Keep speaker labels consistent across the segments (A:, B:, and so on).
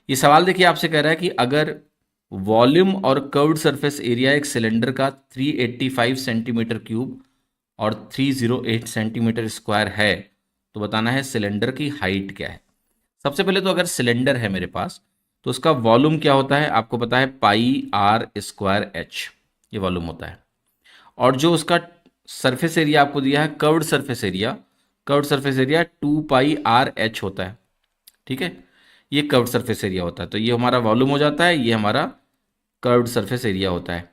A: ये सवाल देखिए आपसे कह रहा है कि अगर वॉल्यूम और कर्व्ड सरफेस एरिया एक सिलेंडर का 385 सेंटीमीटर क्यूब और 308 सेंटीमीटर स्क्वायर है तो बताना है सिलेंडर की हाइट क्या है। सबसे पहले तो अगर सिलेंडर है मेरे पास तो उसका वॉल्यूम क्या होता है आपको पता है, पाई आर स्क्वायर एच, ये वॉल्यूम होता है। और जो उसका सरफेस एरिया आपको दिया है curved surface area, curved surface area 2 पाई आर एच होता है। ठीक है, ये कर्व्ड सरफेस एरिया होता है, तो ये हमारा वॉल्यूम हो जाता है, ये हमारा कर्व्ड सरफेस एरिया होता है।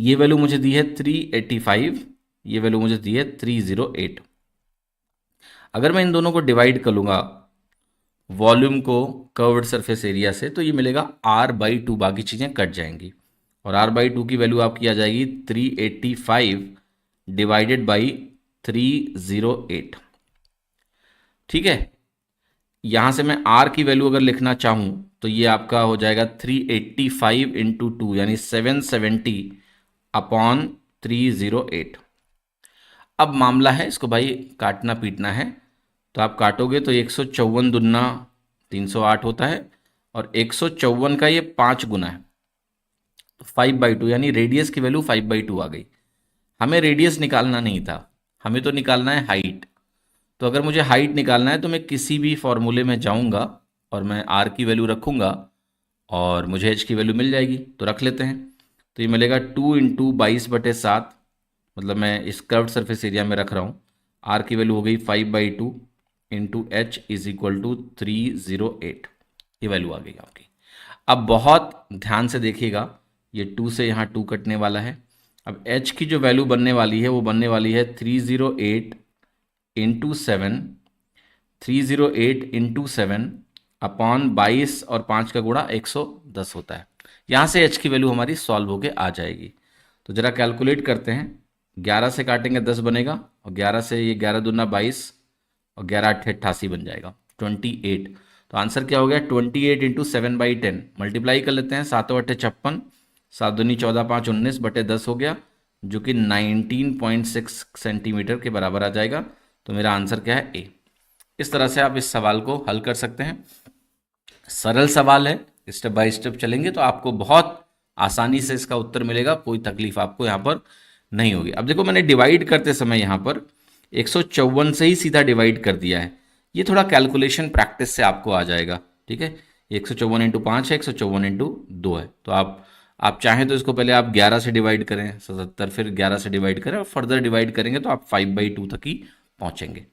A: ये वैल्यू मुझे दी है 385, ये वैल्यू मुझे दी है 308। अगर मैं इन दोनों को डिवाइड कर लूँगा वॉल्यूम को कर्व्ड सरफेस एरिया से तो ये मिलेगा r/2, बाकी चीज़ें कट जाएंगी और r/2 की वैल्यू आपकी आ जाएगी 385 डिवाइडेड बाई 308। ठीक है, यहाँ से मैं r की वैल्यू अगर लिखना चाहूँ तो ये आपका हो जाएगा 385 इंटू 2 यानी 770 अपॉन 308। अब मामला है इसको भाई काटना पीटना है, तो आप काटोगे तो 154 दुना 308 होता है और 154 का ये 5 गुना है, तो 5/2 यानी रेडियस की वैल्यू 5/2 आ गई। हमें रेडियस निकालना नहीं था, हमें तो निकालना है हाइट। तो अगर मुझे हाइट निकालना है तो मैं किसी भी फॉर्मूले में जाऊंगा और मैं आर की वैल्यू रखूंगा और मुझे एच की वैल्यू मिल जाएगी, तो रख लेते हैं। तो ये मिलेगा 2 × 22/7, मतलब मैं इस कर्व्ड सरफेस एरिया में रख रहा हूँ। आर की वैल्यू हो गई 5/2 into H is equal to 308, ये वैल्यू आ गई आपकी। अब बहुत ध्यान से देखिएगा, ये 2 से यहाँ 2 कटने वाला है। अब एच की जो वैल्यू बनने वाली है वो बनने वाली है 308 इंटू 7, 308 इंटू 7 अपॉन 22 और 5 का गुणा 110 होता है। यहाँ से एच की वैल्यू हमारी सॉल्व होके आ जाएगी। तो जरा कैलकुलेट करते हैं, 11 से काटेंगे 10 बनेगा और 11 से ये 11 दूना 22 और 11 8 88 बन जाएगा 28। तो आंसर क्या हो गया 28 इंटू 7/10, मल्टीप्लाई कर लेते हैं, 7 8 56, 7 दूनी 14 5 19/10 हो गया, जो कि 19.6 सेंटीमीटर के बराबर आ जाएगा। तो मेरा आंसर क्या है ए। इस तरह से आप इस सवाल को हल कर सकते हैं। सरल सवाल है, स्टेप बाय स्टेप चलेंगे तो आपको बहुत आसानी से इसका उत्तर मिलेगा, कोई तकलीफ आपको यहाँ पर नहीं होगी। अब देखो मैंने डिवाइड करते समय यहाँ पर 154 से ही सीधा डिवाइड कर दिया है, ये थोड़ा कैलकुलेशन प्रैक्टिस से आपको आ जाएगा। ठीक है, 154 इंटू 5 है, 154 इंटू 2 है, तो आप चाहें तो इसको पहले आप 11 से डिवाइड करें 77, फिर 11 से डिवाइड करें और फर्दर डिवाइड करेंगे तो आप 5/2 तक ही पहुँचेंगे।